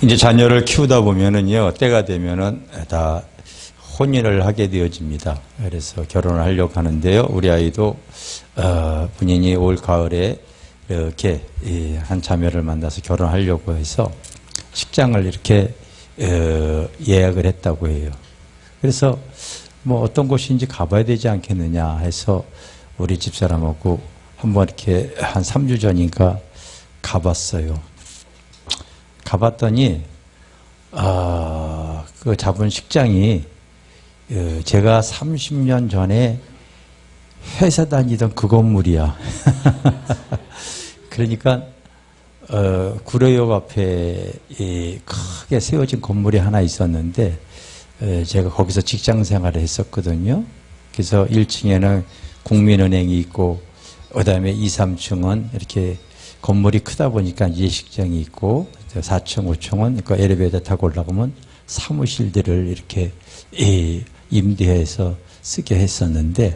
이제 자녀를 키우다 보면은요, 때가 되면은 다 혼인을 하게 되어집니다. 그래서 결혼을 하려고 하는데요. 우리 아이도 본인이 올 가을에 이렇게 한 자매를 만나서 결혼하려고 해서 식장을 이렇게 예약을 했다고 해요. 그래서 뭐 어떤 곳인지 가봐야 되지 않겠느냐 해서 우리 집사람하고 한번 이렇게 한 3주 전인가 가봤어요. 가봤더니 그 잡은 식장이 제가 30년 전에 회사 다니던 그 건물이야. 그러니까 구로역 앞에 크게 세워진 건물이 하나 있었는데 제가 거기서 직장 생활을 했었거든요. 그래서 1층에는 국민은행이 있고 그다음에 2, 3층은 이렇게 건물이 크다 보니까 예식장이 있고 4층, 5층은 그 엘리베이터 타고 올라가면 사무실들을 이렇게 임대해서 쓰게 했었는데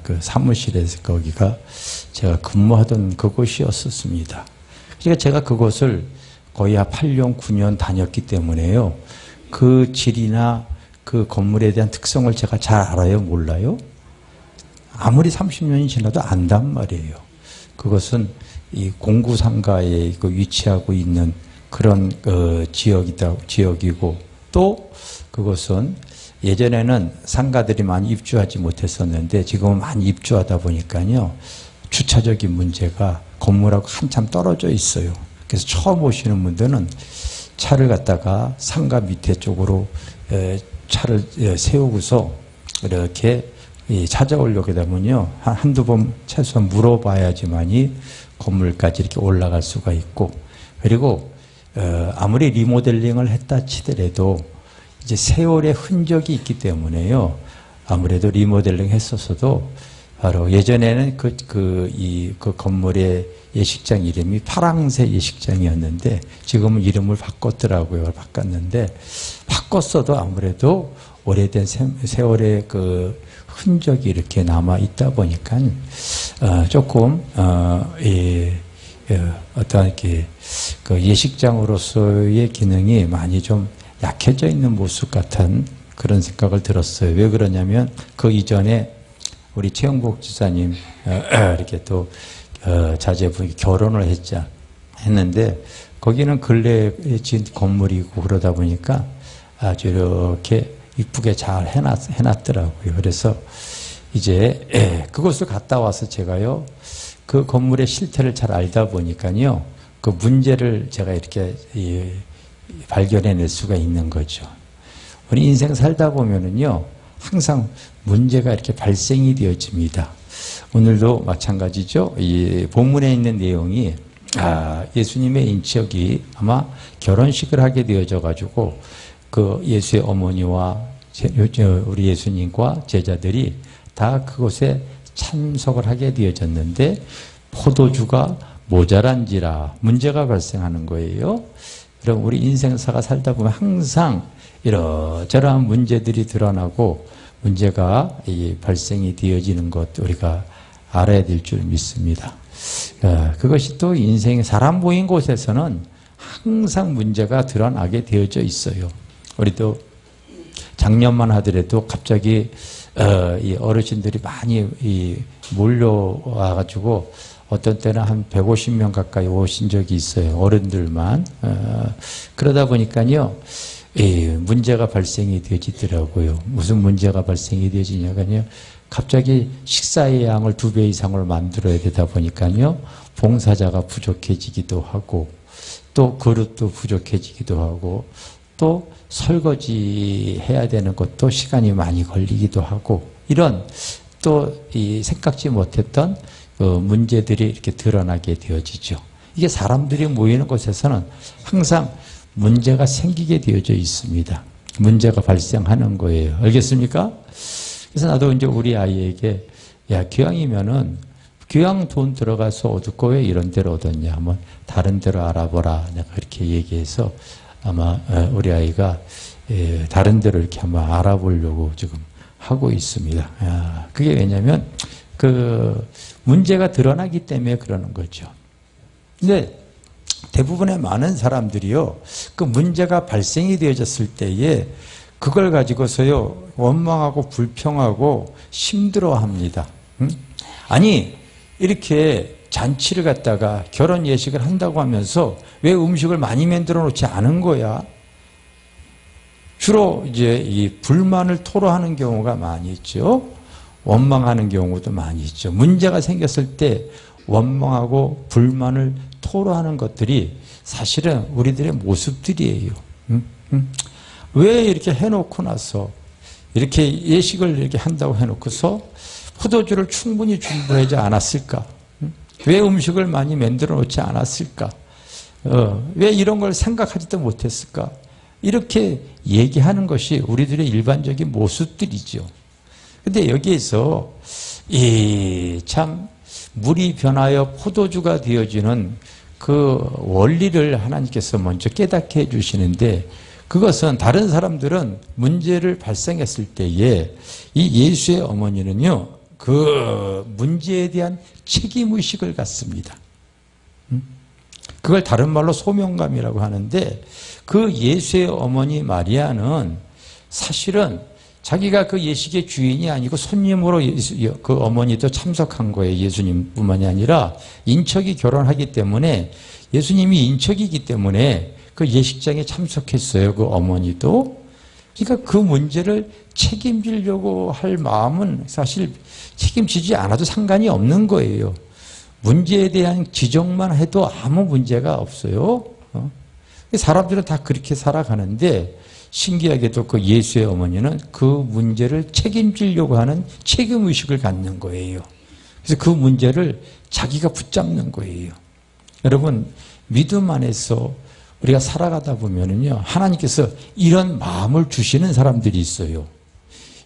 그 사무실에서 거기가 제가 근무하던 그곳이었었습니다. 그러니까 제가 그곳을 거의 한 8년, 9년 다녔기 때문에요. 그 질이나 그 건물에 대한 특성을 제가 잘 알아요? 몰라요? 아무리 30년이 지나도 안단 말이에요. 그것은 이 공구상가에 위치하고 있는 그런 지역이고 또 그것은 예전에는 상가들이 많이 입주하지 못했었는데 지금은 많이 입주하다 보니까요. 주차적인 문제가 건물하고 한참 떨어져 있어요. 그래서 처음 오시는 분들은 차를 갖다가 상가 밑에 쪽으로 차를 세우고서 이렇게 찾아오려게 되면요. 한두 번 최소한 물어봐야지만이 건물까지 이렇게 올라갈 수가 있고 그리고 아무리 리모델링을 했다 치더라도 이제 세월의 흔적이 있기 때문에요. 아무래도 리모델링 했었어도 바로 예전에는 그 건물의 예식장 이름이 파랑새 예식장이었는데 지금은 이름을 바꿨더라고요. 바꿨는데 바꿨어도 아무래도 오래된 세월의 그 흔적이 이렇게 남아 있다 보니까 조금 어떤 이렇게 그 예식장으로서의 기능이 많이 좀 약해져 있는 모습 같은 그런 생각을 들었어요. 왜 그러냐면 그 이전에 우리 최영복 지사님 이렇게 또 자제분이 결혼을 했는데 거기는 근래에 지은 건물이고 그러다 보니까 아주 이렇게 이쁘게 잘 해놨더라고요. 그래서 이제 그곳을 갔다 와서 제가요 그 건물의 실태를 잘 알다 보니까요 그 문제를 제가 이렇게 발견해낼 수가 있는 거죠. 우리 인생 살다 보면은요 항상 문제가 이렇게 발생이 되어집니다. 오늘도 마찬가지죠. 이 본문에 있는 내용이 예수님의 인척이 아마 결혼식을 하게 되어져 가지고 그 예수의 어머니와 우리 예수님과 제자들이 다 그곳에 참석을 하게 되어졌는데 포도주가 모자란지라 문제가 발생하는 거예요. 그럼 우리 인생사가 살다 보면 항상 이러저러한 문제들이 드러나고 문제가 발생이 되어지는 것 우리가 알아야 될 줄 믿습니다. 그것이 또 인생의 사람 모인 곳에서는 항상 문제가 드러나게 되어져 있어요. 우리도 작년만 하더라도 갑자기 이 어르신들이 많이 몰려와가지고 어떤 때는 한 150명 가까이 오신 적이 있어요. 어른들만. 그러다 보니까요. 문제가 발생이 되어지더라고요. 무슨 문제가 발생이 되어지냐면요. 갑자기 식사의 양을 2배 이상을 만들어야 되다 보니까요. 봉사자가 부족해지기도 하고 또 그릇도 부족해지기도 하고 또 설거지 해야 되는 것도 시간이 많이 걸리기도 하고 이런 또 생각지 못했던 문제들이 이렇게 드러나게 되어지죠. 이게 사람들이 모이는 곳에서는 항상 문제가 생기게 되어져 있습니다. 문제가 발생하는 거예요. 알겠습니까? 그래서 나도 이제 우리 아이에게 야 교양이면은 교양 돈 들어가서 얻을 거 왜 이런 데로 얻었냐 하면 다른 데로 알아보라 내가 그렇게 얘기해서 아마 우리 아이가 다른 데로 이렇게 한번 알아보려고 지금 하고 있습니다. 그게 왜냐면 그 문제가 드러나기 때문에 그러는 거죠. 근데 대부분의 많은 사람들이요, 그 문제가 발생이 되어졌을 때에 그걸 가지고서요, 원망하고 불평하고 힘들어합니다. 아니, 이렇게 잔치를 갖다가 결혼 예식을 한다고 하면서 왜 음식을 많이 만들어 놓지 않은 거야? 주로 이제 이 불만을 토로하는 경우가 많이 있죠. 원망하는 경우도 많이 있죠. 문제가 생겼을 때 원망하고 불만을 토로하는 것들이 사실은 우리들의 모습들이에요. 왜 이렇게 해놓고 나서 이렇게 예식을 이렇게 한다고 해놓고서 포도주를 충분히 준비하지 않았을까? 왜 음식을 많이 만들어 놓지 않았을까? 왜 이런 걸 생각하지도 못했을까? 이렇게 얘기하는 것이 우리들의 일반적인 모습들이죠. 근데 여기에서 참 물이 변하여 포도주가 되어지는 그 원리를 하나님께서 먼저 깨닫게 해주시는데, 그것은 다른 사람들은 문제를 발생했을 때에 이 예수의 어머니는요, 그 문제에 대한 책임의식을 갖습니다. 그걸 다른 말로 소명감이라고 하는데, 그 예수의 어머니 마리아는 사실은 자기가 그 예식의 주인이 아니고 손님으로 그 어머니도 참석한 거예요. 예수님뿐만이 아니라 인척이 결혼하기 때문에, 예수님이 인척이기 때문에 그 예식장에 참석했어요. 그 어머니도. 그러니까 그 문제를 책임지려고 할 마음은 사실 책임지지 않아도 상관이 없는 거예요. 문제에 대한 지적만 해도 아무 문제가 없어요. 사람들은 다 그렇게 살아가는데, 신기하게도 그 예수의 어머니는 그 문제를 책임지려고 하는 책임의식을 갖는 거예요. 그래서 그 문제를 자기가 붙잡는 거예요. 여러분, 믿음 안에서 우리가 살아가다 보면은요, 하나님께서 이런 마음을 주시는 사람들이 있어요.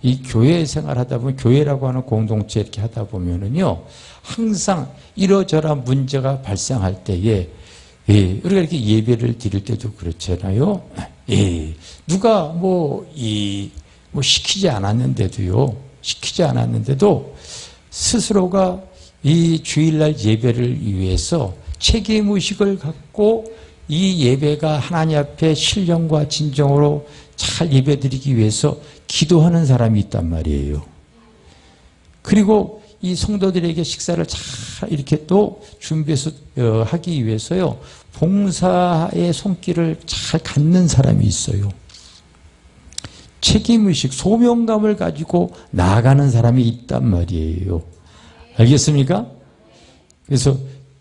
이 교회 생활하다 보면, 교회라고 하는 공동체 이렇게 하다 보면은요, 항상 이러저러한 문제가 발생할 때에, 우리가 이렇게 예배를 드릴 때도 그렇잖아요. 누가 시키지 않았는데도 스스로가 이 주일날 예배를 위해서 책임의식을 갖고 이 예배가 하나님 앞에 신령과 진정으로 잘 예배드리기 위해서 기도하는 사람이 있단 말이에요. 그리고 이 성도들에게 식사를 잘 이렇게 또 준비해서 하기 위해서요, 봉사의 손길을 잘 갖는 사람이 있어요. 책임의식, 소명감을 가지고 나아가는 사람이 있단 말이에요. 알겠습니까? 그래서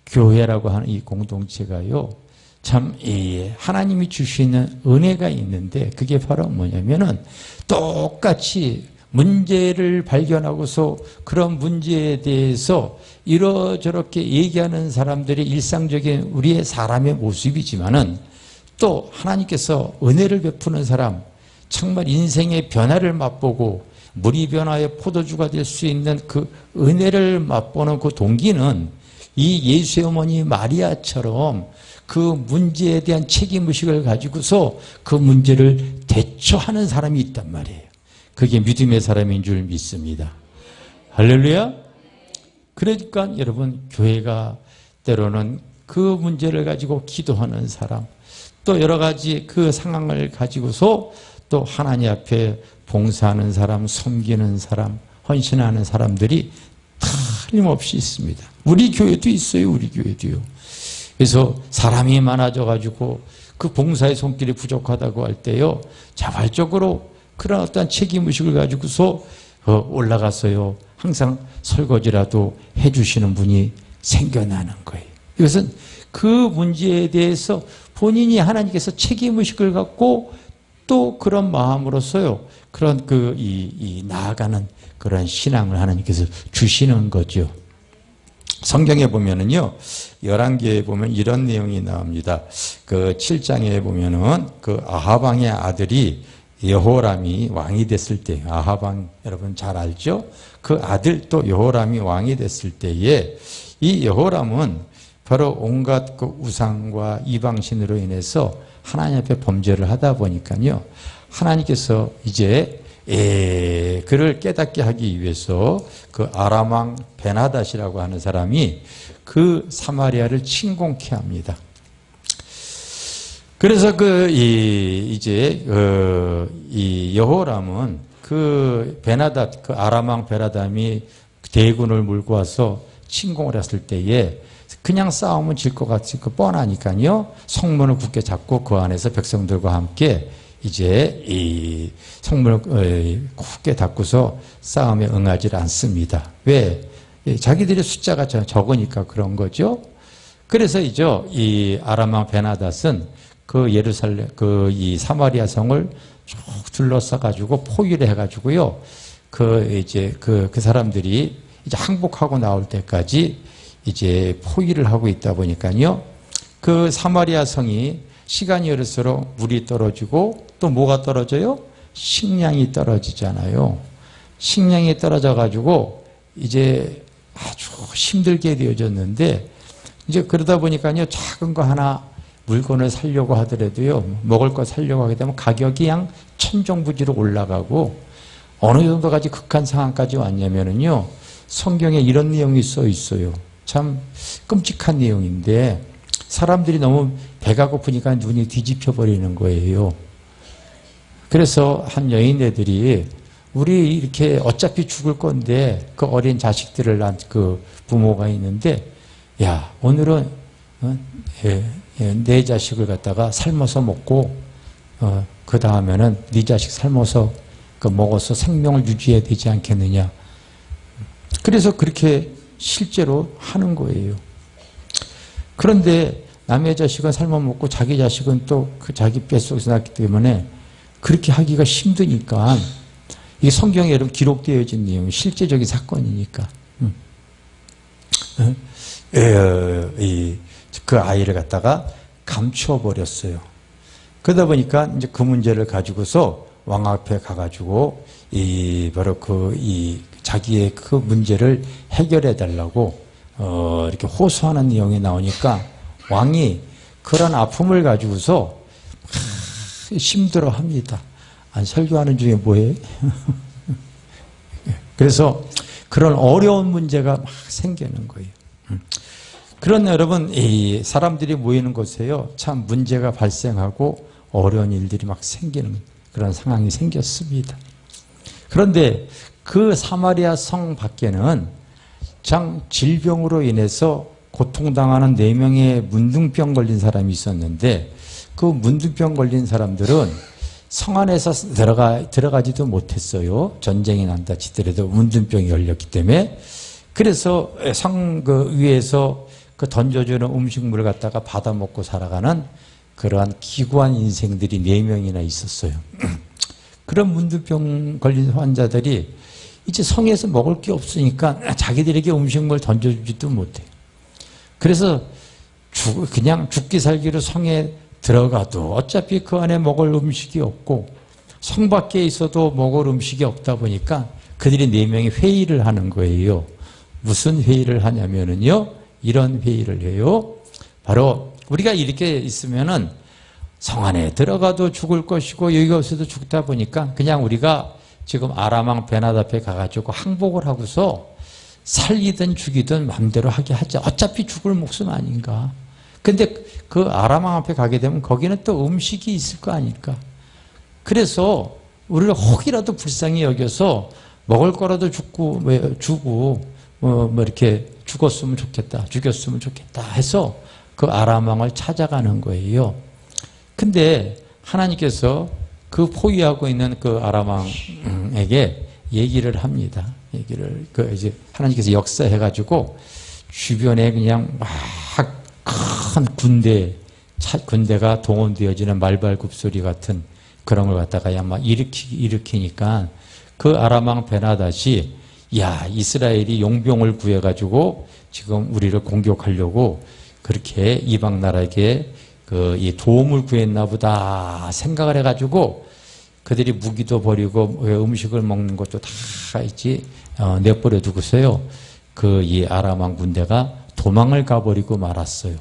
교회라고 하는 이 공동체가요, 참 하나님이 주시는 은혜가 있는데, 그게 바로 뭐냐면은 똑같이 문제를 발견하고서 그런 문제에 대해서 이러저렇게 얘기하는 사람들이 일상적인 우리의 사람의 모습이지만은, 또 하나님께서 은혜를 베푸는 사람, 정말 인생의 변화를 맛보고 물이 변화의 포도주가 될 수 있는 그 은혜를 맛보는 그 동기는 이 예수의 어머니 마리아처럼 그 문제에 대한 책임의식을 가지고서 그 문제를 대처하는 사람이 있단 말이에요. 그게 믿음의 사람인 줄 믿습니다. 할렐루야. 그러니까 여러분, 교회가 때로는 그 문제를 가지고 기도하는 사람, 또 여러 가지 그 상황을 가지고서 또 하나님 앞에 봉사하는 사람, 섬기는 사람, 헌신하는 사람들이 틀림없이 있습니다. 우리 교회도 있어요. 우리 교회도요. 그래서 사람이 많아져가지고 그 봉사의 손길이 부족하다고 할 때요, 자발적으로 그런 어떤 책임의식을 가지고서 올라가서요, 항상 설거지라도 해주시는 분이 생겨나는 거예요. 이것은 그 문제에 대해서 본인이 하나님께서 책임의식을 갖고 또 그런 마음으로서요, 그런 나아가는 그런 신앙을 하나님께서 주시는 거죠. 성경에 보면은요, 열왕기에 보면 이런 내용이 나옵니다. 그 7장에 보면은 그 아하방의 아들이 여호람이 왕이 됐을 때, 아하방 여러분 잘 알죠? 그 아들 또 여호람이 왕이 됐을 때에 이 여호람은 바로 온갖 그 우상과 이방신으로 인해서 하나님 앞에 범죄를 하다 보니까요, 하나님께서 이제 그를 깨닫게 하기 위해서 그 아람 왕 베나닷이라고 하는 사람이 그 사마리아를 침공케 합니다. 그래서 이 여호람은 그 베나닷, 그 아람 왕 베나담이 대군을 몰고 와서 침공을 했을 때에 그냥 싸우면 질 것 같이 뻔하니까요. 성문을 굳게 잡고 그 안에서 백성들과 함께 이제 이 성문을 굳게 닫고서 싸움에 응하지 않습니다. 왜? 자기들의 숫자가 적으니까 그런 거죠. 그래서 이 아람 왕 베나닷은 그 예루살렘, 이 사마리아 성을 쭉 둘러싸 가지고 포위를 해 가지고요. 그 사람들이 이제 항복하고 나올 때까지 이제 포위를 하고 있다 보니까요. 그 사마리아 성이 시간이 흐를수록 물이 떨어지고 또 뭐가 떨어져요? 식량이 떨어지잖아요. 식량이 떨어져 가지고 이제 아주 힘들게 되어졌는데 이제 그러다 보니까요. 작은 거 하나 물건을 사려고 하더라도요. 먹을 거 사려고 하게 되면 가격이 그냥 천정부지로 올라가고 어느 정도까지 극한 상황까지 왔냐면은요. 성경에 이런 내용이 써 있어요. 참 끔찍한 내용인데 사람들이 너무 배가 고프니까 눈이 뒤집혀 버리는 거예요. 그래서 한 여인네들이 우리 이렇게 어차피 죽을 건데 그 어린 자식들을 낳은 그 부모가 있는데 야 오늘은 내 자식을 갖다가 삶아서 먹고 그 다음에는 네 자식 삶아서 먹어서 생명을 유지해야 되지 않겠느냐. 그래서 그렇게 실제로 하는 거예요. 그런데 남의 자식은 삶아 먹고 자기 자식은 또 그 자기 뱃속에서 낳기 때문에 그렇게 하기가 힘드니까 이게 성경에 여러분 기록되어진 내용, 실제적인 사건이니까 그 아이를 갖다가 감추어버렸어요. 그러다 보니까 이제 그 문제를 가지고서 왕 앞에 가가지고 바로 자기의 그 문제를 해결해 달라고 이렇게 호소하는 내용이 나오니까 왕이 그런 아픔을 가지고서 힘들어합니다. 설교하는 중에 뭐해? 그래서 그런 어려운 문제가 막 생기는 거예요. 그런 여러분 이 사람들이 모이는 곳에요. 참 문제가 발생하고 어려운 일들이 막 생기는 그런 상황이 생겼습니다. 그런데 그 사마리아 성 밖에는 참 질병으로 인해서 고통당하는 4명의 문둥병 걸린 사람이 있었는데 그 문둥병 걸린 사람들은 성 안에서 들어가지도 못했어요. 전쟁이 난다 치더라도 문둥병이 걸렸기 때문에. 그래서 성 위에서 그 던져주는 음식물을 갖다가 받아 먹고 살아가는 그러한 기구한 인생들이 4명이나 있었어요. 그런 문둥병 걸린 환자들이 이제 성에서 먹을 게 없으니까 자기들에게 음식물 던져주지도 못해요. 그래서 그냥 죽기 살기로 성에 들어가도 어차피 그 안에 먹을 음식이 없고 성 밖에 있어도 먹을 음식이 없다 보니까 그들이 4명이 회의를 하는 거예요. 무슨 회의를 하냐면은요. 이런 회의를 해요. 바로 우리가 이렇게 있으면은 성 안에 들어가도 죽을 것이고 여기가 없어도 죽다 보니까 그냥 우리가 지금 아람 왕 베나닷 앞에 가가지고 항복을 하고서 살리든 죽이든 마음대로 하게 하자. 어차피 죽을 목숨 아닌가. 근데 그 아람 왕 앞에 가게 되면 거기는 또 음식이 있을 거 아닐까. 그래서 우리를 혹이라도 불쌍히 여겨서 먹을 거라도 주고 이렇게 죽었으면 좋겠다 해서 그 아람 왕을 찾아가는 거예요. 근데 하나님께서 그 포위하고 있는 그 아람 왕에게 얘기를 합니다. 이제 하나님께서 역사해가지고 주변에 그냥 막 큰 군대가 동원되어지는 말발굽소리 같은 그런 걸 갖다가 막 일으키니까 그 아람 왕 베나닷이 야, 이스라엘이 용병을 구해가지고 지금 우리를 공격하려고 그렇게 이방 나라에게 이 도움을 구했나 보다 생각을 해가지고 그들이 무기도 버리고 음식을 먹는 것도 다 있지 내버려 두고서요. 이 아람 왕 군대가 도망을 가버리고 말았어요.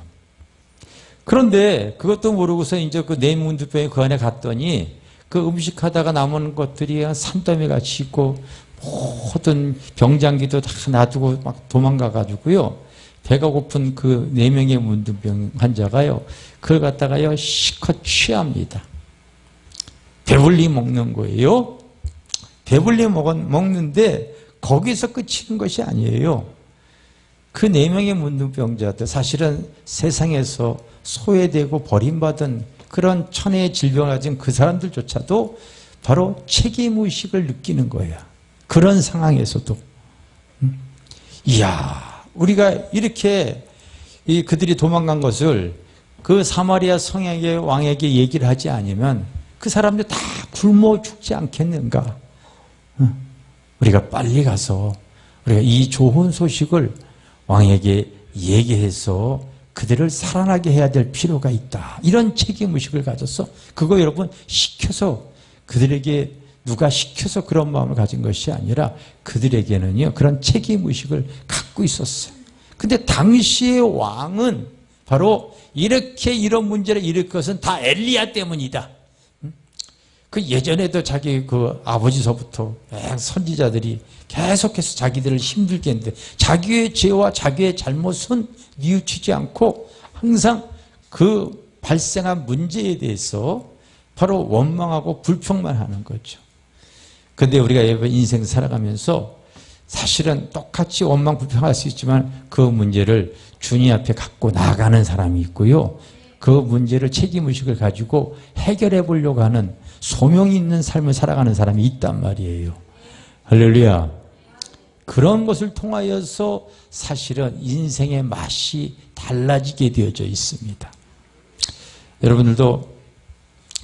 그런데 그것도 모르고서 이제 그 문둥병이 그 안에 갔더니 그 음식하다가 남은 것들이 산더미 같이 있고 모든 병장기도 다 놔두고 막 도망가가지고요. 배가 고픈 그 4명의 문둥병 환자가요. 그걸 갖다가요 실컷 취합니다. 배불리 먹는 거예요. 배불리 먹는데 거기서 그치는 것이 아니에요. 그 4명의 문둥병자들 사실은 세상에서 소외되고 버림받은 그런 천혜의 질병을 가진 그 사람들조차도 바로 책임의식을 느끼는 거예요. 그런 상황에서도. 이야, 우리가 이렇게 그들이 도망간 것을 그 사마리아 성에게 왕에게 얘기를 하지 않으면 그 사람들 다 굶어 죽지 않겠는가. 우리가 빨리 가서 우리가 이 좋은 소식을 왕에게 얘기해서 그들을 살아나게 해야 될 필요가 있다. 이런 책임의식을 가져서 그거 여러분 시켜서 그들에게 누가 시켜서 그런 마음을 가진 것이 아니라 그들에게는요 그런 책임의식을 갖고 있었어요. 근데 당시의 왕은 바로 이렇게 이런 문제를 일으킨 것은 다 엘리야 때문이다. 그 예전에도 자기 그 아버지서부터 선지자들이 계속해서 자기들을 힘들게 했는데 자기의 죄와 자기의 잘못은 뉘우치지 않고 항상 그 발생한 문제에 대해서 바로 원망하고 불평만 하는 거죠. 그런데 우리가 인생 살아가면서 사실은 똑같이 원망 불평할 수 있지만 그 문제를 주님 앞에 갖고 나가는 사람이 있고요. 그 문제를 책임의식을 가지고 해결해 보려고 하는 소명이 있는 삶을 살아가는 사람이 있단 말이에요. 할렐루야. 그런 것을 통하여서 사실은 인생의 맛이 달라지게 되어져 있습니다. 여러분들도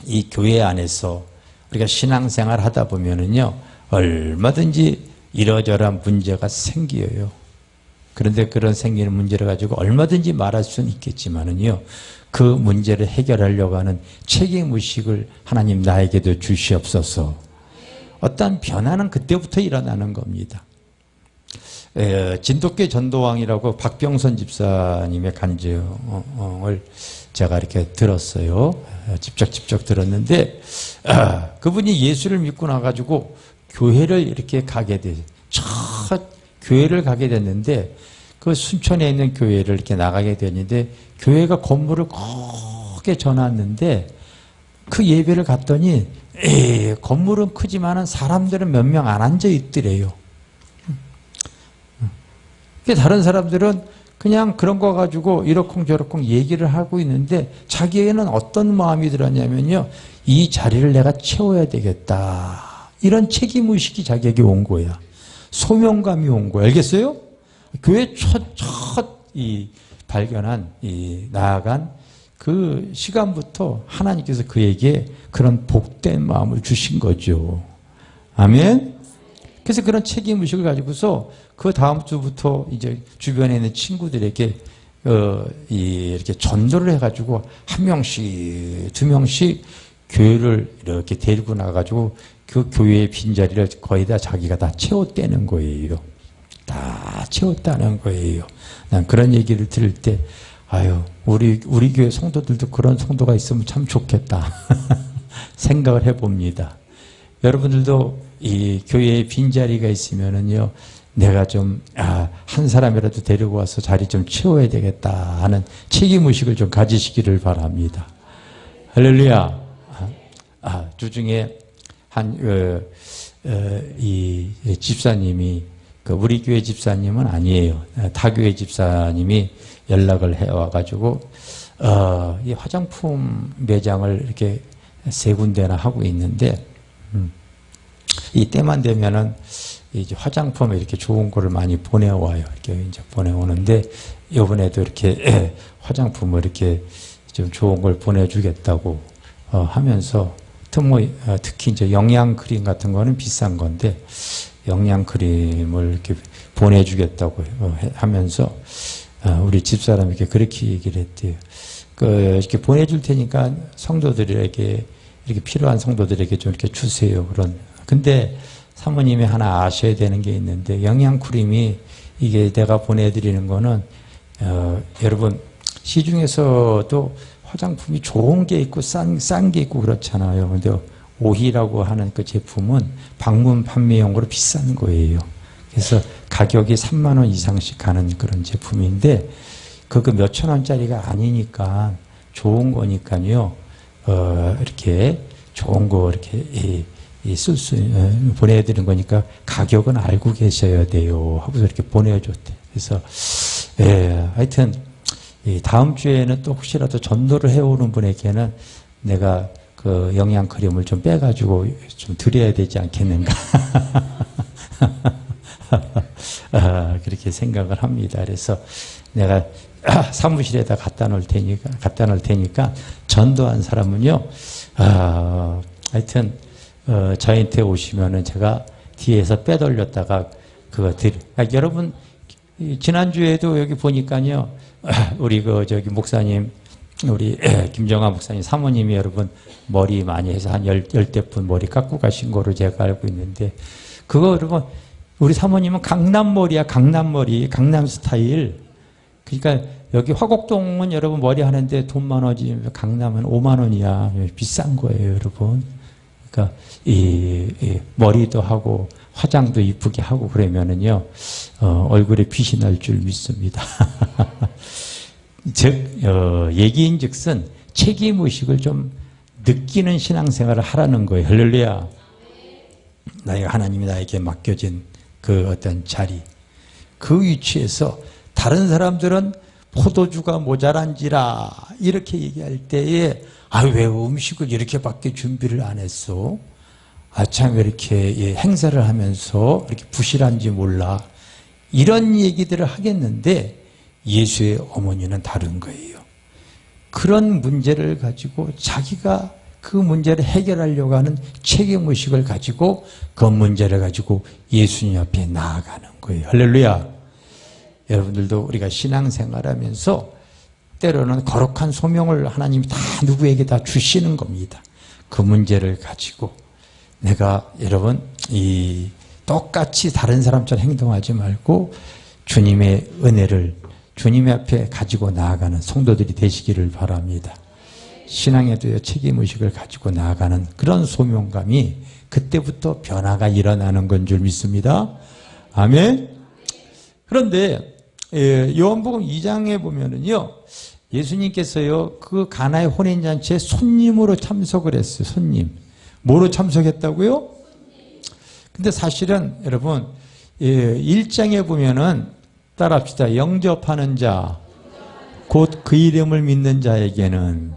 이 교회 안에서 우리가 신앙생활 하다 보면은요, 얼마든지 이러저러한 문제가 생겨요. 그런데 그런 생기는 문제를 가지고 얼마든지 말할 수는 있겠지만은요, 그 문제를 해결하려고 하는 책임의식을 하나님 나에게도 주시옵소서. 어떤 변화는 그때부터 일어나는 겁니다. 진돗개 전도왕이라고 박병선 집사님의 간증을 제가 이렇게 들었어요. 직접 들었는데 그분이 예수를 믿고 나가지고 교회를 이렇게 가게 돼요. 첫 교회를 가게 됐는데 그 순천에 있는 교회를 이렇게 나가게 됐는데 교회가 건물을 크게 져놨는데 그 예배를 갔더니 건물은 크지만은 사람들은 몇 명 안 앉아 있더래요. 다른 사람들은 그냥 그런 거 가지고 이러쿵저러쿵 얘기를 하고 있는데 자기에게는 어떤 마음이 들었냐면요. 이 자리를 내가 채워야 되겠다. 이런 책임의식이 자기에게 온 거야. 소명감이 온 거야. 알겠어요? 교회 첫 발견한, 나아간 그 시간부터 하나님께서 그에게 그런 복된 마음을 주신 거죠. 아멘? 그래서 그런 책임의식을 가지고서 그 다음 주부터 이제 주변에 있는 친구들에게 이렇게 전도를 해가지고 한 명씩, 두 명씩 교회를 이렇게 데리고 나가가지고 그 교회의 빈자리를 거의 다 자기가 다 채웠다는 거예요. 다 채웠다는 거예요. 난 그런 얘기를 들을 때, 아유, 우리 교회 성도들도 그런 성도가 있으면 참 좋겠다. 생각을 해봅니다. 여러분들도 이 교회에 빈자리가 있으면은요, 내가 좀, 한 사람이라도 데리고 와서 자리 좀 채워야 되겠다 하는 책임의식을 좀 가지시기를 바랍니다. 할렐루야. 주중에 이 집사님이, 우리 교회 집사님은 아니에요. 타 교회 집사님이 연락을 해와가지고, 이 화장품 매장을 이렇게 3군데나 하고 있는데, 이 때만 되면은 이제 화장품에 이렇게 좋은 거를 많이 보내와요. 이렇게 이제 보내오는데, 이번에도 이렇게 화장품을 이렇게 좀 좋은 걸 보내주겠다고 하면서, 특히 이제 영양크림 같은 거는 비싼 건데, 영양크림을 이렇게 보내주겠다고 하면서, 우리 집사람에게 그렇게 얘기를 했대요. 이렇게 보내줄 테니까 성도들에게, 이렇게 필요한 성도들에게 좀 이렇게 주세요. 근데 사모님이 하나 아셔야 되는 게 있는데, 영양크림이 이게 내가 보내드리는 거는, 여러분, 시중에서도 화장품이 좋은 게 있고 싼 게 있고 그렇잖아요. 근데 오희라고 하는 그 제품은 방문 판매용으로 비싼 거예요. 그래서 가격이 3만 원 이상씩 가는 그런 제품인데, 그거 몇천 원짜리가 아니니까 좋은 거니까요. 이렇게 좋은 거 이렇게 보내드린 거니까 가격은 알고 계셔야 돼요. 하고서 이렇게 보내줬대. 그래서 하여튼 다음 주에는 또 혹시라도 전도를 해오는 분에게는 내가 그 영양 크림을 좀 빼가지고 좀 드려야 되지 않겠는가. 그렇게 생각을 합니다. 그래서 내가 사무실에다 갖다 놓을 테니까 전도한 사람은요, 하여튼, 저한테 오시면은 제가 뒤에서 빼돌렸다가 그거 그러니까 여러분, 지난주에도 여기 보니까요, 우리 목사님, 우리 김정아 목사님 사모님이 여러분 머리 많이 해서 한 10대 분 머리 깎고 가신 거로 제가 알고 있는데, 그거 여러분, 우리 사모님은 강남머리야, 강남머리, 강남 스타일. 그러니까 여기 화곡동은 여러분 머리 하는데 돈 많아지, 강남은 5만 원이야. 비싼 거예요, 여러분. 그러니까 머리도 하고 화장도 이쁘게 하고 그러면은요, 얼굴에 빛이 날 줄 믿습니다. 즉, 얘기인즉슨 책임의식을 좀 느끼는 신앙생활을 하라는 거예요. 할렐루야. 하나님이 나에게 맡겨진 그 어떤 자리, 그 위치에서 다른 사람들은 포도주가 모자란지라 이렇게 얘기할 때에 왜 음식을 이렇게밖에 준비를 안 했어? 참 이렇게 행사를 하면서 이렇게 부실한지 몰라. 이런 얘기들을 하겠는데 예수의 어머니는 다른 거예요. 그런 문제를 가지고 자기가 그 문제를 해결하려고 하는 책임의식을 가지고 그 문제를 가지고 예수님 앞에 나아가는 거예요. 할렐루야. 여러분들도 우리가 신앙생활하면서 때로는 거룩한 소명을 하나님이 다 누구에게 다 주시는 겁니다. 그 문제를 가지고 내가 여러분 똑같이 다른 사람처럼 행동하지 말고 주님의 은혜를 주님의 앞에 가지고 나아가는 성도들이 되시기를 바랍니다. 신앙에도 책임의식을 가지고 나아가는 그런 소명감이 그때부터 변화가 일어나는 건 줄 믿습니다. 아멘. 그런데 요한복음 2장에 보면은요, 예수님께서요 그 가나의 혼인잔치에 손님으로 참석을 했어요. 손님. 뭐로 참석했다고요? 근데 사실은 여러분 1장에 보면은 따라합시다. 영접하는 자, 곧 그 이름을 믿는 자에게는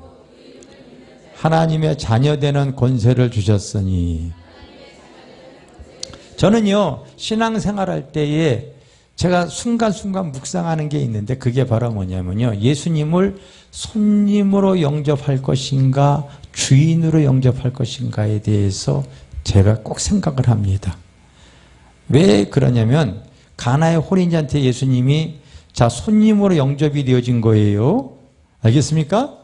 하나님의 자녀되는 권세를 주셨으니. 저는요 신앙생활할 때에 제가 순간순간 묵상하는 게 있는데 그게 바로 뭐냐면요, 예수님을 손님으로 영접할 것인가 주인으로 영접할 것인가에 대해서 제가 꼭 생각을 합니다. 왜 그러냐면 가나의 혼인잔치에 예수님이 손님으로 영접이 되어진 거예요. 알겠습니까?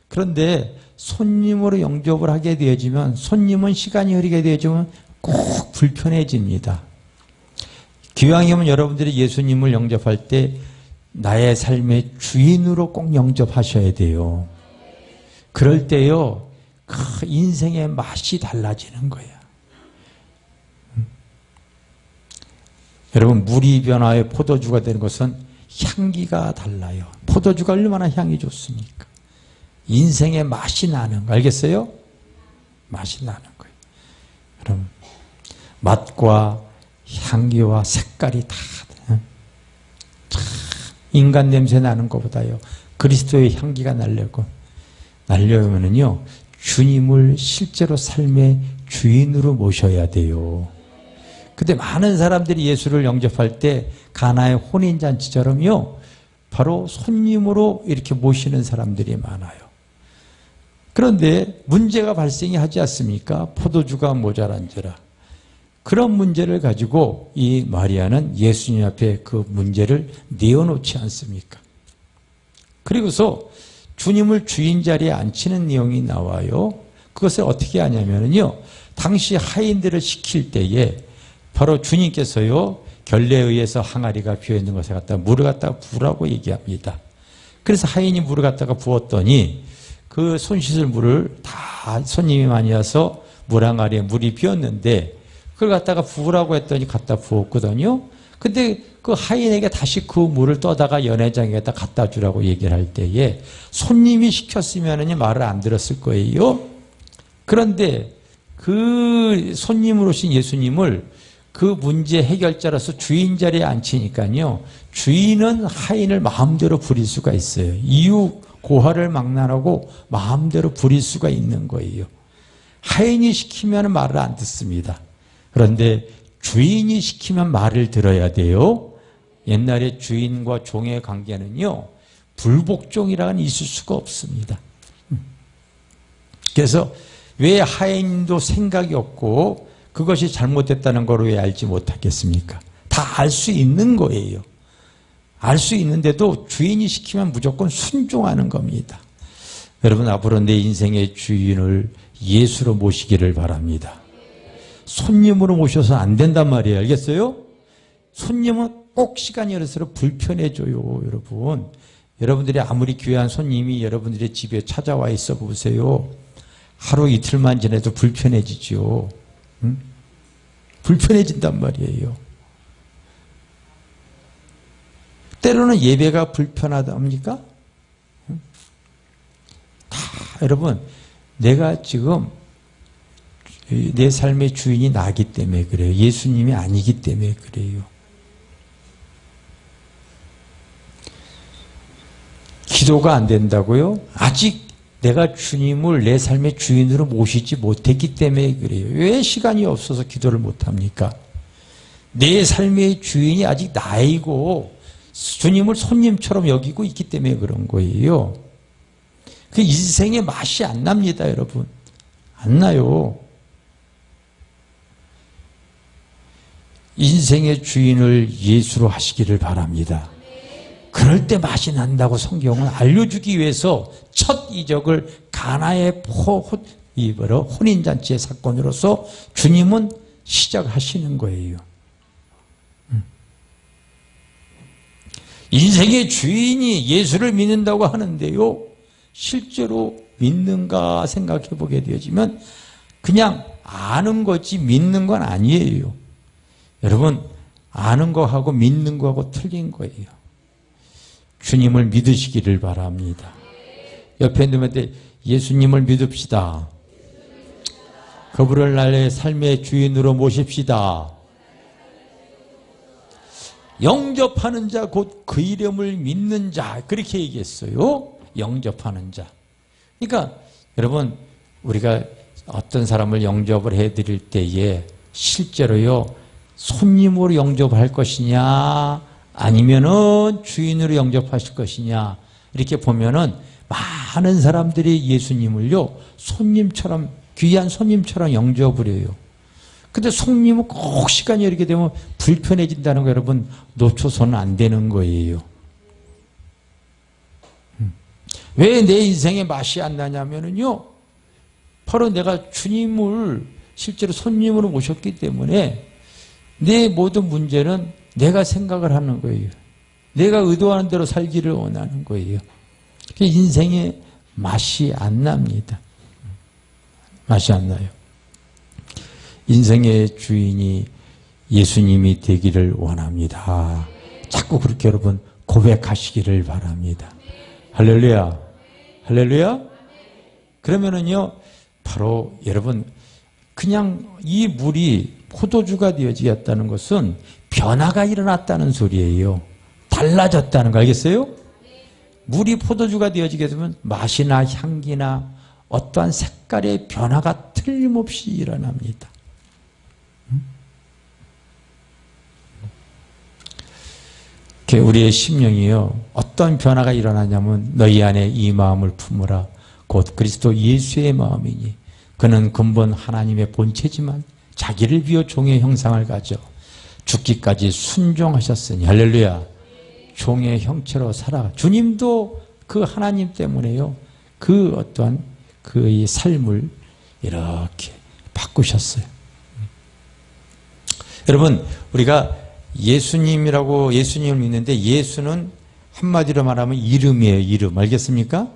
그런데 손님으로 영접을 하게 되어지면 손님은 시간이 흐르게 되어지면 꼭 불편해집니다. 기왕이면 여러분들이 예수님을 영접할 때 나의 삶의 주인으로 꼭 영접하셔야 돼요. 그럴 때요 인생의 맛이 달라지는 거예요. 여러분 물이 변화해 포도주가 되는 것은 향기가 달라요. 포도주가 얼마나 향이 좋습니까? 인생의 맛이 나는 거 알겠어요? 맛이 나는 거예요. 그럼 맛과 향기와 색깔이 다 인간 냄새 나는 것보다요 그리스도의 향기가 나려면은요 주님을 실제로 삶의 주인으로 모셔야 돼요. 근데 많은 사람들이 예수를 영접할 때 가나의 혼인잔치처럼요 바로 손님으로 이렇게 모시는 사람들이 많아요. 그런데 문제가 발생이 하지 않습니까? 포도주가 모자란지라. 그런 문제를 가지고 이 마리아는 예수님 앞에 그 문제를 내어놓지 않습니까? 그리고서 주님을 주인 자리에 앉히는 내용이 나와요. 그것을 어떻게 하냐면요, 당시 하인들을 시킬 때에 바로 주님께서요 결례에 의해서 항아리가 비어있는 것을 갖다가 물을 갖다가 부으라고 얘기합니다. 그래서 하인이 물을 갖다가 부었더니 그 손 씻을 물을 다 손님이 많이 와서 물 항아리에 물이 비었는데 그걸 갖다가 부으라고 했더니 갖다 부었거든요. 근데 그 하인에게 다시 그 물을 떠다가 연회장에다 갖다 주라고 얘기를 할 때에 손님이 시켰으면은 말을 안 들었을 거예요. 그런데 그 손님으로 오신 예수님을 그 문제 해결자로서 주인 자리에 앉히니까요. 주인은 하인을 마음대로 부릴 수가 있어요. 이유 고하를 막론하고 마음대로 부릴 수가 있는 거예요. 하인이 시키면 말을 안 듣습니다. 그런데 주인이 시키면 말을 들어야 돼요. 옛날에 주인과 종의 관계는요. 불복종이라는 있을 수가 없습니다. 그래서 왜 하인도 생각이 없고 그것이 잘못됐다는 걸 왜 알지 못하겠습니까? 다 알 수 있는 거예요. 알 수 있는데도 주인이 시키면 무조건 순종하는 겁니다. 여러분 앞으로 내 인생의 주인을 예수로 모시기를 바랍니다. 손님으로 모셔서 안 된단 말이에요. 알겠어요? 손님은 꼭 시간이 열어서 불편해져요. 여러분. 여러분들이 아무리 귀한 손님이 여러분들의 집에 찾아와 있어 보세요. 하루 이틀만 지내도 불편해지죠. 응? 불편해진단 말이에요. 때로는 예배가 불편하답니까? 응? 다 여러분 내가 지금 내 삶의 주인이 나기 때문에 그래요. 예수님이 아니기 때문에 그래요. 기도가 안 된다고요? 아직 내가 주님을 내 삶의 주인으로 모시지 못했기 때문에 그래요. 왜 시간이 없어서 기도를 못합니까? 내 삶의 주인이 아직 나이고 주님을 손님처럼 여기고 있기 때문에 그런 거예요. 그 인생의 맛이 안 납니다, 여러분. 안 나요. 인생의 주인을 예수로 하시기를 바랍니다. 그럴 때 맛이 난다고 성경은 알려주기 위해서 첫 이적을 가나의 혼인잔치의 사건으로서 주님은 시작하시는 거예요. 인생의 주인이 예수를 믿는다고 하는데요. 실제로 믿는가 생각해 보게 되어지면 그냥 아는 거지 믿는 건 아니에요. 여러분 아는 거하고 믿는 거하고 틀린 거예요. 주님을 믿으시기를 바랍니다. 옆에 있는 분한테 예수님을 믿읍시다. 그분을 나의 삶의 주인으로 모십시다. 영접하는 자 곧 그 이름을 믿는 자 그렇게 얘기했어요. 영접하는 자. 그러니까 여러분 우리가 어떤 사람을 영접을 해드릴 때에 실제로요 손님으로 영접할 것이냐 아니면은 주인으로 영접하실 것이냐 이렇게 보면은 많은 사람들이 예수님을요 손님처럼 귀한 손님처럼 영접을 해요. 근데 손님은 꼭 시간이 이렇게 되면 불편해진다는 거 여러분 놓쳐서는 안 되는 거예요. 왜 내 인생에 맛이 안 나냐면은요 바로 내가 주님을 실제로 손님으로 모셨기 때문에 내 모든 문제는 내가 생각을 하는 거예요. 내가 의도하는 대로 살기를 원하는 거예요. 인생에 맛이 안 납니다. 맛이 안 나요. 인생의 주인이 예수님이 되기를 원합니다. 자꾸 그렇게 여러분 고백하시기를 바랍니다. 할렐루야. 할렐루야. 그러면은요 바로 여러분 그냥 이 물이 포도주가 되어지겠다는 것은 변화가 일어났다는 소리예요. 달라졌다는 거 알겠어요? 물이 포도주가 되어지게 되면 맛이나 향기나 어떠한 색깔의 변화가 틀림없이 일어납니다. 우리의 심령이요 어떤 변화가 일어나냐면 너희 안에 이 마음을 품으라 곧 그리스도 예수의 마음이니 그는 근본 하나님의 본체지만 자기를 비워 종의 형상을 가져 죽기까지 순종하셨으니 할렐루야 종의 형체로 살아 주님도 그 하나님 때문에요 그 어떠한 그의 삶을 이렇게 바꾸셨어요. 여러분 우리가 예수님이라고 예수님을 믿는데 예수는 한마디로 말하면 이름이에요. 이름 알겠습니까?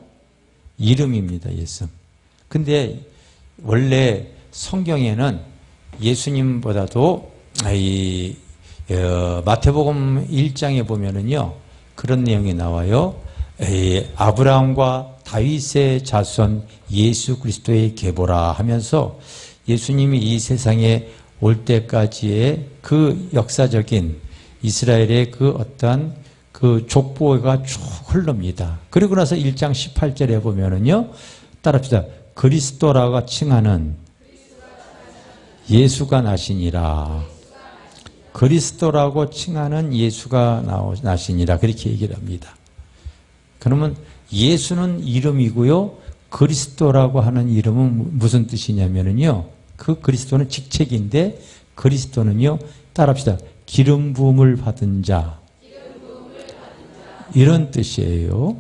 이름입니다. 예수. 근데 원래 성경에는 예수님보다도 마태복음 1장에 보면은요, 그런 내용이 나와요. 아브라함과 다윗의 자손 예수 그리스도의 계보라 하면서 예수님이 이 세상에 올 때까지의 그 역사적인 이스라엘의 그 어떤 그 족보가 쭉 흐릅니다. 그리고 나서 1장 18절에 보면은요, 따라합시다. 그리스도라고 칭하는 예수가 나시니라. 그리스도라고 칭하는 예수가 나시니라. 그렇게 얘기를 합니다. 그러면 예수는 이름이고요. 그리스도라고 하는 이름은 무슨 뜻이냐면요. 그 그리스도는 직책인데 그리스도는요. 따라합시다. 기름 부음을 받은 자. 이런 뜻이에요.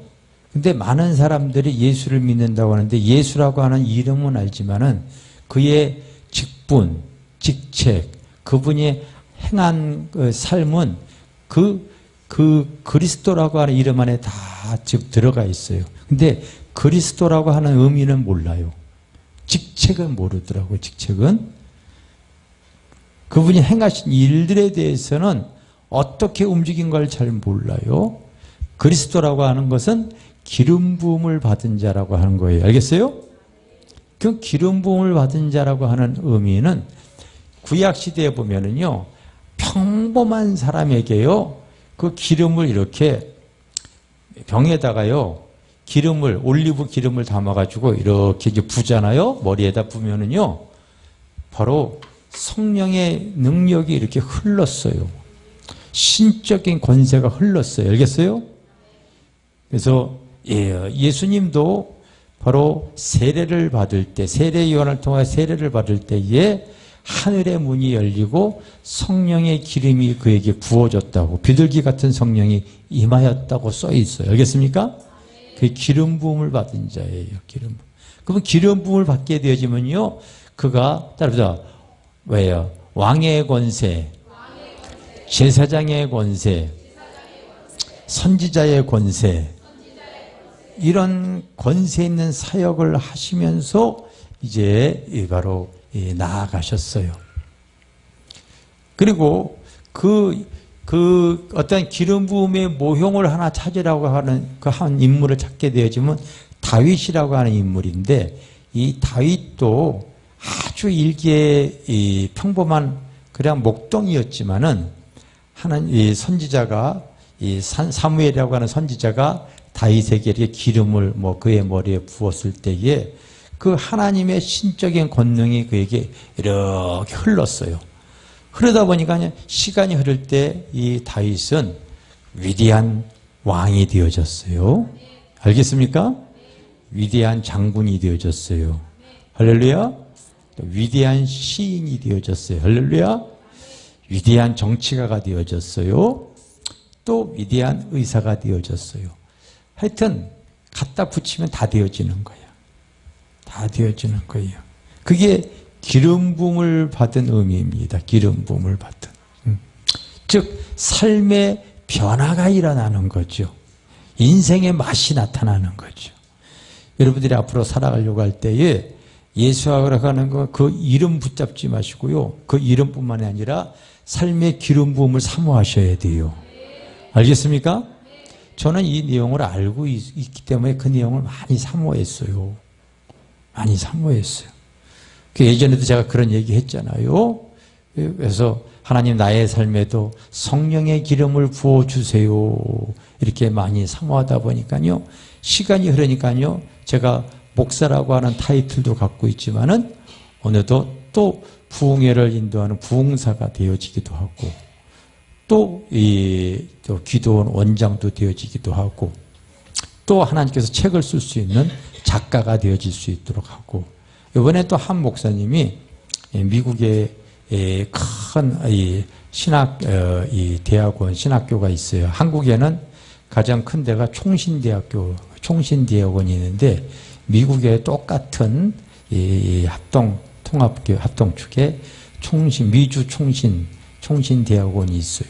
근데 많은 사람들이 예수를 믿는다고 하는데 예수라고 하는 이름은 알지만은 그의 직분, 직책, 그분이 행한 그 삶은 그 그리스도라고 하는 이름 안에 다 즉 들어가 있어요. 근데 그리스도라고 하는 의미는 몰라요. 직책은 모르더라고요. 직책은. 그분이 행하신 일들에 대해서는 어떻게 움직인 걸 잘 몰라요. 그리스도라고 하는 것은 기름 부음을 받은 자라고 하는 거예요. 알겠어요? 그 기름 부음을 받은 자라고 하는 의미는 구약 시대에 보면은요, 평범한 사람에게요, 그 기름을 이렇게 병에다가요, 올리브 기름을 담아가지고 이렇게 부잖아요. 머리에다 부면은요, 바로 성령의 능력이 이렇게 흘렀어요. 신적인 권세가 흘렀어요. 알겠어요? 그래서 예수님도 바로 세례를 받을 때, 세례 요한을 통해 세례를 받을 때에 하늘의 문이 열리고 성령의 기름이 그에게 부어졌다고, 비둘기 같은 성령이 임하였다고 써 있어요. 알겠습니까? 그 기름 부음을 받은 자예요. 기름. 그러면 기름 부음을 받게 되어지면요, 그가 따라서 왜요? 왕의 권세, 제사장의 권세, 선지자의 권세, 이런 권세 있는 사역을 하시면서 이제 바로 나아가셨어요. 그리고 그 어떤 기름 부음의 모형을 하나 찾으라고 하는 그 한 인물을 찾게 되어지면 다윗이라고 하는 인물인데, 이 다윗도 아주 일개 평범한 그냥 목동이었지만은 이 선지자가 사무엘이라고 하는 선지자가 다윗에게 이렇게 기름을 그의 머리에 부었을 때에 그 하나님의 신적인 권능이 그에게 이렇게 흘렀어요. 흐르다 보니까 시간이 흐를 때 이 다윗은 위대한 왕이 되어졌어요. 알겠습니까? 위대한 장군이 되어졌어요. 할렐루야. 위대한 시인이 되어졌어요. 할렐루야. 위대한 정치가가 되어졌어요. 또 위대한 의사가 되어졌어요. 하여튼 갖다 붙이면 다 되어지는 거예요. 다 되어지는 거예요. 그게 기름 부음을 받은 의미입니다. 기름 부음을 받은. 즉 삶의 변화가 일어나는 거죠. 인생의 맛이 나타나는 거죠. 여러분들이 앞으로 살아가려고 할 때에 예수라고 하는 거 그 이름 붙잡지 마시고요. 그 이름뿐만이 아니라 삶의 기름 부음을 사모하셔야 돼요. 알겠습니까? 저는 이 내용을 알고 있기 때문에 그 내용을 많이 사모했어요. 많이 사모했어요. 예전에도 제가 그런 얘기 했잖아요. 그래서 하나님 나의 삶에도 성령의 기름을 부어주세요. 이렇게 많이 사모하다 보니까요. 시간이 흐르니까요. 제가 목사라고 하는 타이틀도 갖고 있지만은 어느덧 또 부흥회를 인도하는 부흥사가 되어지기도 하고 또 기도원 원장도 되어지기도 하고 또 하나님께서 책을 쓸 수 있는 작가가 되어질 수 있도록 하고 이번에 또 한 목사님이 미국의 큰 대학원 신학교가 있어요. 한국에는 가장 큰 데가 총신대학원이 있는데 미국의 똑같은 합동 축에 미주 총신대학원이 있어요.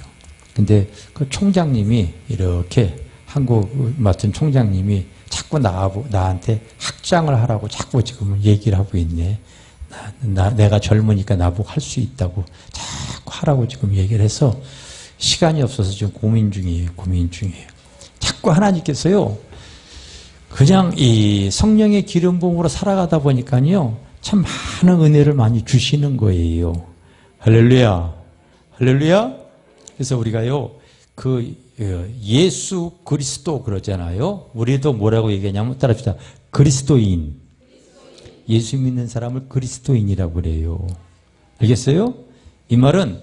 근데 그 총장님이 이렇게 한국 맡은 총장님이 자꾸 나한테 학장을 하라고 자꾸 지금 얘기를 하고 있네. 내가 젊으니까 나보고 할 수 있다고 자꾸 하라고 지금 얘기를 해서 시간이 없어서 지금 고민 중이에요. 자꾸 하나님께서요, 그냥 이 성령의 기름 부음으로 살아가다 보니까요, 참 많은 은혜를 많이 주시는 거예요. 할렐루야. 할렐루야. 그래서 우리가요, 예수 그리스도 그러잖아요. 우리도 뭐라고 얘기하냐면 따라합시다. 그리스도인. 예수 믿는 사람을 그리스도인이라고 그래요. 알겠어요? 이 말은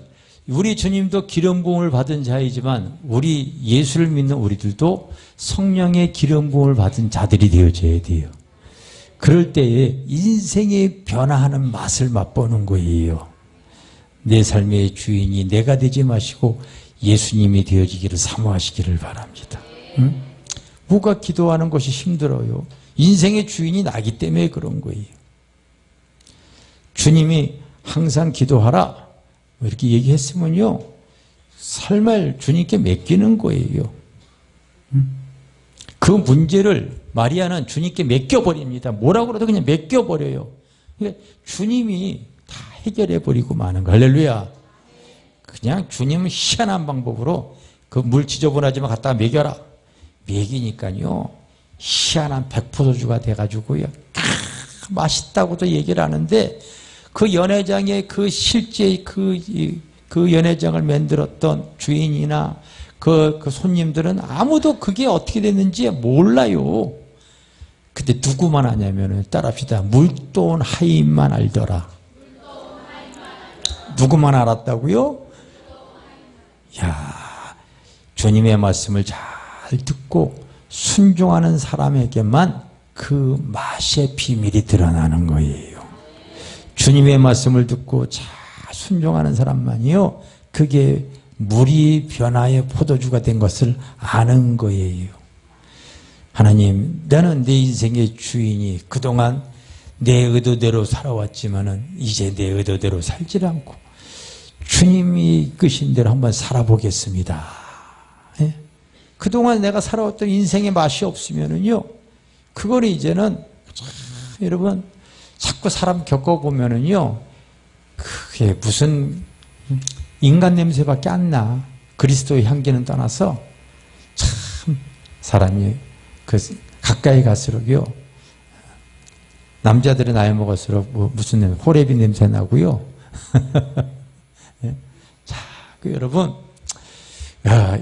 우리 주님도 기름 부음을 받은 자이지만 우리 예수를 믿는 우리들도 성령의 기름 부음을 받은 자들이 되어져야 돼요. 그럴 때에 인생의 변화하는 맛을 맛보는 거예요. 내 삶의 주인이 내가 되지 마시고 예수님이 되어지기를 사모하시기를 바랍니다. 응? 뭐가 기도하는 것이 힘들어요? 인생의 주인이 나기 때문에 그런 거예요. 주님이 항상 기도하라 이렇게 얘기했으면요, 삶을 주님께 맡기는 거예요. 그 문제를 마리아는 주님께 맡겨버립니다. 뭐라고 그래도 그냥 맡겨버려요. 그러니까 주님이 다 해결해버리고 마는 거. 할렐루야. 그냥 주님은 희한한 방법으로 그 물 지저분하지만 갖다가 먹여라. 먹이니까요, 희한한 백포도주가 돼가지고요, 맛있다고도 얘기를 하는데, 그 연회장의 그 실제 그 연회장을 만들었던 주인이나 그 손님들은 아무도 그게 어떻게 됐는지 몰라요. 근데 누구만 아냐면은, 따라합시다. 물돈 하인만 알더라. 누구만 알았다고요? 야, 주님의 말씀을 잘 듣고 순종하는 사람에게만 그 맛의 비밀이 드러나는 거예요. 주님의 말씀을 듣고 잘 순종하는 사람만이요, 그게 물이 변화의 포도주가 된 것을 아는 거예요. 하나님, 나는 내 인생의 주인이 그동안 내 의도대로 살아왔지만은 이제 내 의도대로 살지 않고 주님이 이끄신 대로 한번 살아보겠습니다. 예? 그동안 내가 살아왔던 인생의 맛이 없으면은요, 그걸 이제는 여러분 자꾸 사람 겪어보면은요, 그게 무슨 인간 냄새밖에 안 나. 그리스도의 향기는 떠나서 참 사람이 가까이 갈수록요, 남자들은 나이 먹을수록 무슨 냄새, 호레비 냄새 나고요. 예? 자, 여러분,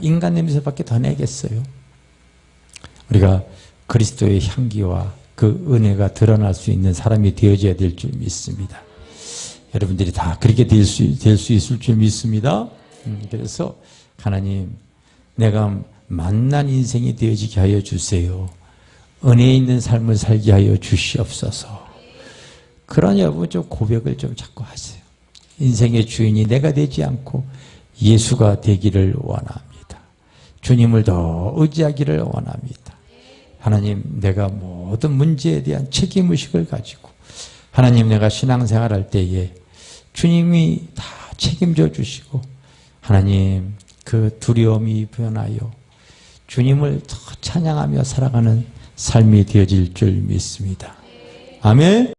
인간 냄새밖에 더 내겠어요. 우리가 그리스도의 향기와 그 은혜가 드러날 수 있는 사람이 되어져야 될 줄 믿습니다. 여러분들이 다 그렇게 될 수 있을 줄 믿습니다. 그래서 하나님, 내가 만난 인생이 되어지게 하여 주세요. 은혜 있는 삶을 살게 하여 주시옵소서. 그러니 여러분 좀 고백을 좀 자꾸 하세요. 인생의 주인이 내가 되지 않고 예수가 되기를 원합니다. 주님을 더 의지하기를 원합니다. 하나님, 내가 모든 문제에 대한 책임의식을 가지고, 하나님, 내가 신앙생활 할 때에 주님이 다 책임져 주시고, 하나님, 그 두려움이 변하여 주님을 더 찬양하며 살아가는 삶이 되어질 줄 믿습니다. 아멘.